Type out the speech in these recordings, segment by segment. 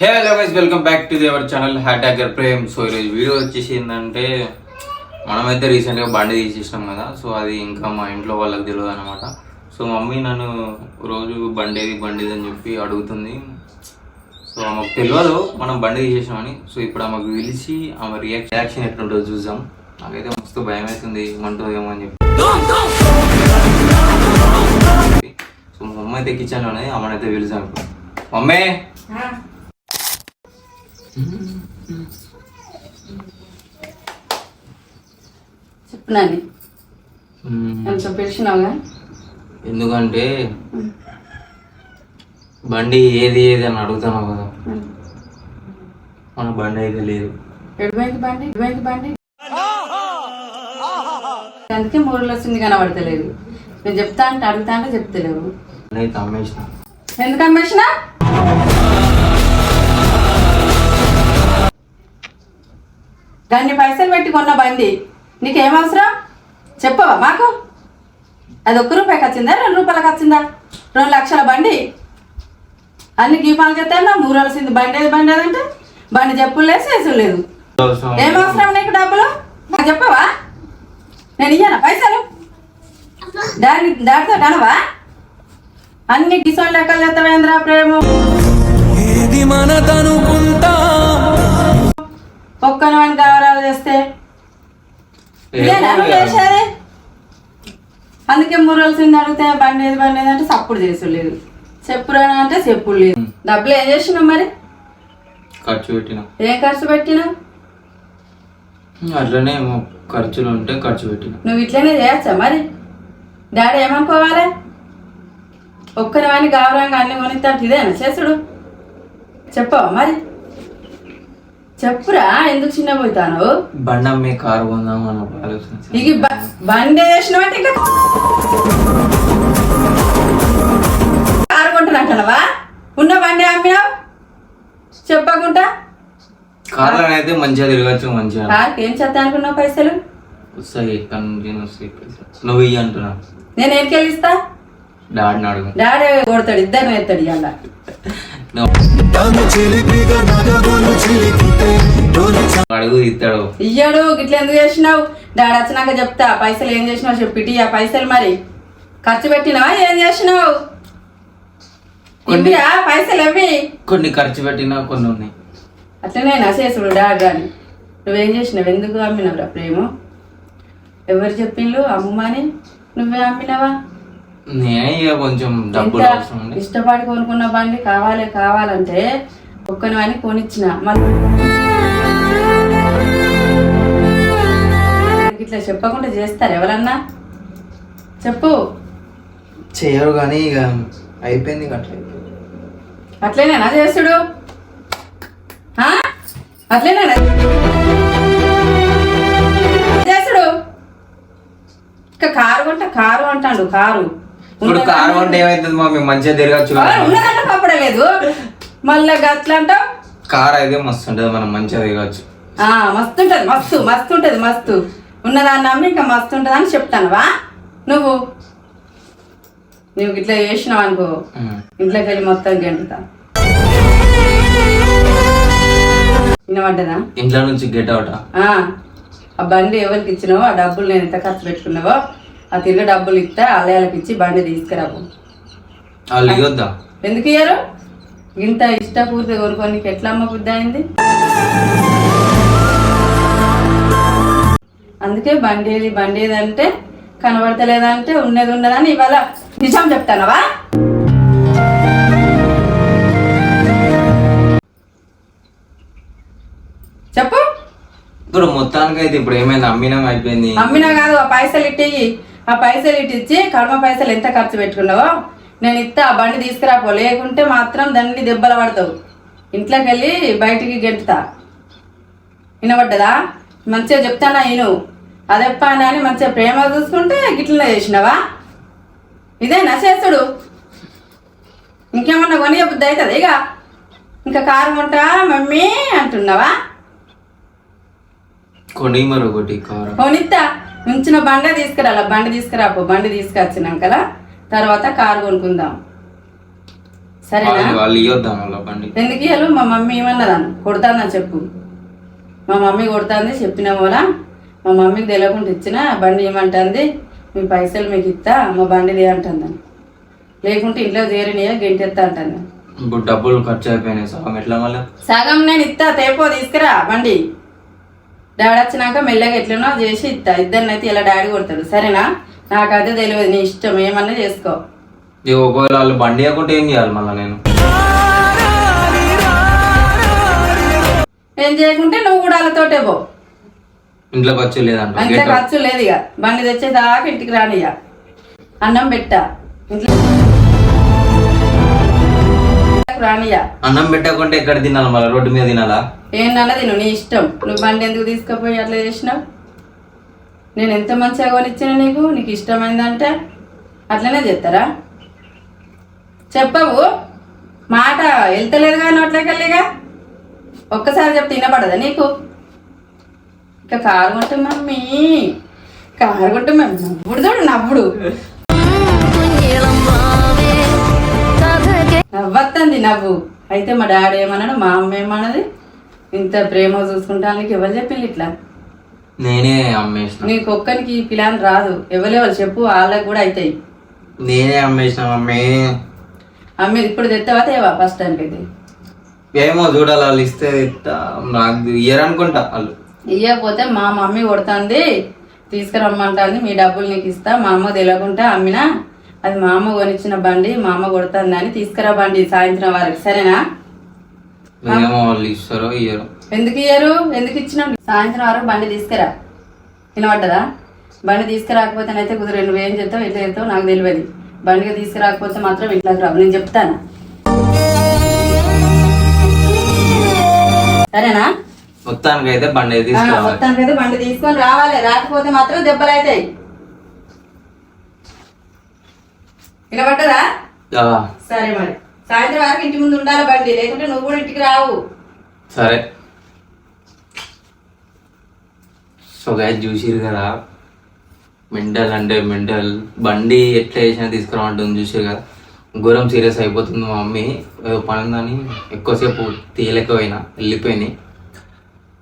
Hello guys, welcome back to our channel హ్యాటాగర్ Prem. So ఈరోజు video వచ్చేసి ఏంటంటే మనమైతే రీసెంట్గా బండి తీసేసినాం కదా. సో అది ఇంకా మా ఇంట్లో వాళ్ళకి తెలియదు అనమాట. సో మమ్మీ నన్ను రోజు బండిది అని చెప్పి అడుగుతుంది. సో ఆమెకు తెలియదు మనం బండి తీసేసామని. సో ఇప్పుడు ఆమెకు పిలిచి ఆమె రియాక్షన్ ఎట్లుంటుందో చూద్దాం. నాకైతే మస్తు భయం అవుతుంది, ఏమంటుందేమో అని చెప్పి. సో మా మమ్మీ అయితే కిచెన్లోనే, ఆమెనైతే పిలిచాం ఇప్పుడు. మమ్మీ చెప్పునాని పిలిచినావుగా. ఎందుకంటే బండి ఏది అని అడుగుతాను కదా. మన బండి అయితే లేదు. బండి అందుకే 3 రోజులు వచ్చింది కనబడతలేదు. నేను చెప్తా అంటే అడుగుతా అంటే చెప్తలేవు. అయితే అమ్మేసిన. ఎందుకు అమ్మేసినా? దాన్ని పైసలు పెట్టి కొన్న బండి నీకేం అవసరం చెప్పవా మాకు? అది 1 రూపాయికి వచ్చిందా 2 రూపాయలకు వచ్చిందా? 2 లక్షల బండి అన్ని గీపాలు చెప్తాను. 3 రోజులు వచ్చింది బండి అదంటే బండి చెప్పులు లేదు, చేసు లేదు. ఏం అవసరం నీకు డబ్బులు? నాకు చెప్పవా? నేను ఇయ్యానా పైసలు? దాటితో కనవా? అన్ని గిసోన్ లెక్కలు చెప్తావేంద్రా ప్రేమ. ఒక్కని వాడిని గౌరవాలు చేస్తే చేసేది. అందుకే 3 రోజులు కింద అడిగితే బండి ఏది అంటే సప్పుడు చేసులేదు, చెప్పురా అంటే చెప్పుడు లేదు. డబ్బులు ఏం చేసినావు మరి? ఖర్చు పెట్టినా. ఏం ఖర్చు పెట్టినావు? అట్లనే ఖర్చులు ఉంటే ఖర్చు పెట్టినా. నువ్వు ఇట్లనే చేయొచ్చా మరి? డాడీ ఏమనుకోవాలి? ఒక్కని వాడిని గౌరవంగా అన్ని కొనిస్తా ఇదేనా చేసుడు? చెప్పవా మరి? చెప్పురా, ఎందుకు చిన్న పోతాను? బండి అమ్మే కారు కొందాం అని ఆలోచన. ఇక బండి వేసినావు అంటే ఇంకా కారు కొంటున్నావా? ఉన్న బండి అమ్మినావు చెప్పకుండా. కార్లో అయితే మంచిగా తిరగచ్చు. మంచిగా కార్కి ఏం చేద్దాం అనుకున్నావు? పైసలు వస్తాయి, ఎక్కడి నుంచి వస్తాయి పైసలు? నువ్వు ఇయ్యి అంటున్నా. నేను ఏం వెళ్ళిస్తా? డాడీని అడుగు. డాడీ కొడతాడు, ఇద్దరు ఎత్తాడు. ఇవాళ అడుగు, ఇస్తాడు. ఇయ్యాడు. గిట్ల ఎందుకు చేసినావు? డాడీ వచ్చినాక చెప్తా. పైసలు ఏం చేసినావు చెప్పిటి. ఆ పైసలు మరి ఖర్చు పెట్టినావా ఏం చేసినావు? పైసలు అవి కొన్ని ఖర్చు పెట్టినా కొన్ని ఉన్నాయి. అట్లనే నసేసుడు డాడీ. కానీ నువ్వేం చేసినావు? ఎందుకు అమ్మినావురా ప్రేమ? ఎవరు చెప్పిండ్రు అమ్మని? నువ్వే అమ్మినావా? నేనే ఇక కొంచెం డబ్బులు అవసరం. ఇష్టపడి కొనుక్కున్న బండి కావాలంటే ఒక్కని వాడిని కొనిచ్చిన. మళ్ళీ ఇట్లా చెప్పకుండా చేస్తారు ఎవరన్నా? చెప్పు. చేయరు కానీ ఇక అయిపోయింది. అట్లనేనా చేసుడు? అట్లనేనా చేసుడు? ఇంకా కారు అంటాడు. కారు ఇప్పుడు కారు అంటే ఏమైతుంది మమ్మీ? మంచిగా తిరగచ్చు. ఉన్నదంటే పప్పడలేదు మళ్ళీ గట్ల అంటావు. కారు అయితే మస్తు ఉంటది, మనం మంచిగా తిరగచ్చు. మస్తు ఉంటది. ఉన్నదాన్ని నమ్మి ఇంకా మస్తు ఉంటది అని చెప్తానవా నువ్వు? ఇట్లా చేసినావు అనుకో, ఇంట్లోకి వెళ్ళి మొత్తం గెంటుతా. వినబడ్డదా? ఇంట్లో నుంచి గెట్ అవుట్. ఆ బండి ఎవరికి ఇచ్చినావో, ఆ డబ్బులు నేను ఎంత ఖర్చు పెట్టుకున్నావో ఆ తిరిగి డబ్బులు ఇస్తా. ఆలయాలకు ఇచ్చి బండి తీసుకురావు. ఎందుకు ఇయ్యారు? ఇంత ఇష్టపూర్తి కొనుక్కొని ఎట్లా అమ్మ బుద్ధి అయింది? అందుకే బండి ఏదంటే కనబడతలేదంటే ఉన్నదని ఇవాళ నిజం చెప్తానవా? చెప్పు. ఇప్పుడు మొత్తానికి అయితే ఇప్పుడు ఏమైంది? అమ్మినా కాదు. ఆ పైసలు ఇట్టిచ్చి కడమ పైసలు ఎంత ఖర్చు పెట్టుకున్నావో నేను ఇస్తా. ఆ బండి తీసుకురాపో, లేకుంటే మాత్రం దాన్ని దెబ్బలు పడతావు. ఇంట్లోకి వెళ్ళి బయటికి గెంటుతా. వినబడ్డదా? మంచిగా చెప్తానా నేను? అదెప్ప అని మంచిగా ప్రేమ చూసుకుంటే గిట్లనే చేసినావా? ఇదేనా చేసుడు? ఇంకేమన్నా కొని బుద్ధి అవుతుంది ఇక? ఇంకా కారు కొంటా మమ్మీ అంటున్నావా? కొనిస్తా. ఉంచిన బండి తీసుకురాపో. బండి తీసుకొచ్చినాకలా తర్వాత కారు కొనుక్కుందాం. సరేనా? వాళ్ళు ఇవ్వద్దాం వాళ్ళ బండి. ఎందుకు ఇవ్వలు? మా మమ్మీ ఏమన్నదాన్ని కొడతానని చెప్పు. మా మమ్మీ కొడుతుంది చెప్పిన వల్ల మా మమ్మీకి తెలియకుండా ఇచ్చిన బండి ఏమంటుంది, మీ పైసలు మీకు ఇస్తా మా బండిది అంటుందని. లేకుంటే ఇంట్లో చేరినయా గెంటెత్తా అంటుంది. ఇప్పుడు డబ్బులు ఖర్చు అయిపోయినాయి సగం, ఎట్లా మళ్ళీ? సగం నేను ఇస్తా, తేపో తీసుకురా బండి. డాడీ వచ్చినాక మెల్లగా ఎట్లనో చేసి ఇస్తా. ఇద్దరిని అయితే ఇలా డాడీ కొడతాడు, సరేనా? నాకైతే తెలియదు, నీ ఇష్టం ఏమన్నా చేసుకో. ఒకవేళ వాళ్ళు బండి ఇవ్వకుంటే ఏం చేయాలి మళ్ళీ నేను? ఏం చేయకుంటే నువ్వు కూడా వాళ్ళతోటే పో. ఇంట్లో ఖర్చు లేదంట. అంతే ఖర్చు లేదు ఇక. బండి తెచ్చేదాకా ఇంటికి రాని. ఇక అన్నం పెట్టా ఇంట్లో రానియా. అన్నం పెట్టకుంటే ఎక్కడ తినాలి మళ్ళీ? రోడ్డు మీద తినాలా? ఏంటన్నా తిను, నీ ఇష్టం. నువ్వు బండి ఎందుకు తీసుకుపోయి అట్లా చేసినావు? నేను ఎంత మంచిగా కొనిచ్చిన నీకు, నీకు ఇష్టమైందంటే అట్లనే చేస్తారా? చెప్పవు మాట వెళ్తలేదు కానీ నోట్లోకెళ్ళిగా. ఒక్కసారి చెప్తే వినపడదా నీకు? ఇక కారు కొంటే మమ్మీ, కారు కొంటే మమ్మీ నవ్వుడు చూడు, నవ్వుడు నవ్వత్తంది నవ్వు. అయితే మా డాడీ ఏమన్నాడు, మా అమ్మ ఏమన్నది, ఇంత ప్రేమ చూసుకుంటానికి ఎవరు చెప్పింది ఇట్లా? నేనే అమ్మేసిన. నీకు ఒక్కరికి ఈ ప్లాన్ రాదు, ఎవరెవరు చెప్పు, వాళ్ళకి కూడా అవుతాయి. నేనే అమ్మేసిన మమ్మీ. అమ్మ ఇప్పుడు తెస్తావా తేవా ఫస్ట్ టైంకి? అయితే ఏమో చూడాలి, వాళ్ళు ఇస్తే ఇస్తా. నాకు ఇయ్యరనుకుంటా వాళ్ళు. ఇవ్వకపోతే మా మమ్మీ కొడుతుంది, తీసుకురమ్మంటుంది, మీ డబ్బులు నీకు ఇస్తా. మా అమ్మ తెలియకుండా అమ్మినా, అది మా అమ్మ కొనిచ్చిన బండి, మా అమ్మ కొడుతుంది అని తీసుకురా బండి సాయంత్రం వరకు, సరేనా? ఏమో వాళ్ళు ఇస్తారో ఇయ్యరు. ఎందుకు ఇయ్యరు? ఎందుకు ఇచ్చినా? సాయంత్రం వరకు బండి తీసుకురా. వినబడ్డదా? బండి తీసుకురాకపోతేనైతే కుదిరి నువ్వేం చేస్తావు ఎట్లా చేస్తావు నాకు తెలియదు. బండిగా తీసుకురాకపోతే మాత్రం ఇంట్లోకి రావు, నేను చెప్తాను, సరేనా? మొత్తానికైతే బండి తీసుకురావాలి. మొత్తానికైతే బండి తీసుకొని రావాలి, రాకపోతే మాత్రం దెబ్బలు అవుతాయి. వినబడ్డదా? సరే మరి సాయంత్రం వరకు ఇంటి ముందు ఉండాలి బండి, లేకుంటే నువ్వు కూడా ఇంటికి రావు. సరే. సో గైస్ చూసిరు కదా, మెంటల్ అంటే మెంటల్. బండి ఎట్లా చేసినా తీసుకురామంటుంది చూసిరు కదా. ఘోరం సీరియస్ అయిపోతుంది మా మమ్మీ. ఏదో పని ఉందని ఎక్కువసేపు తీయలేకపోయినా వెళ్ళిపోయింది.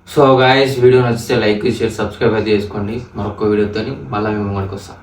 సో గాయస్ వీడియో నచ్చితే లైక్ షేర్ సబ్స్క్రైబ్ అయితే చేసుకోండి. మరొక వీడియోతో మళ్ళీ మేము ముందుకు వస్తాం.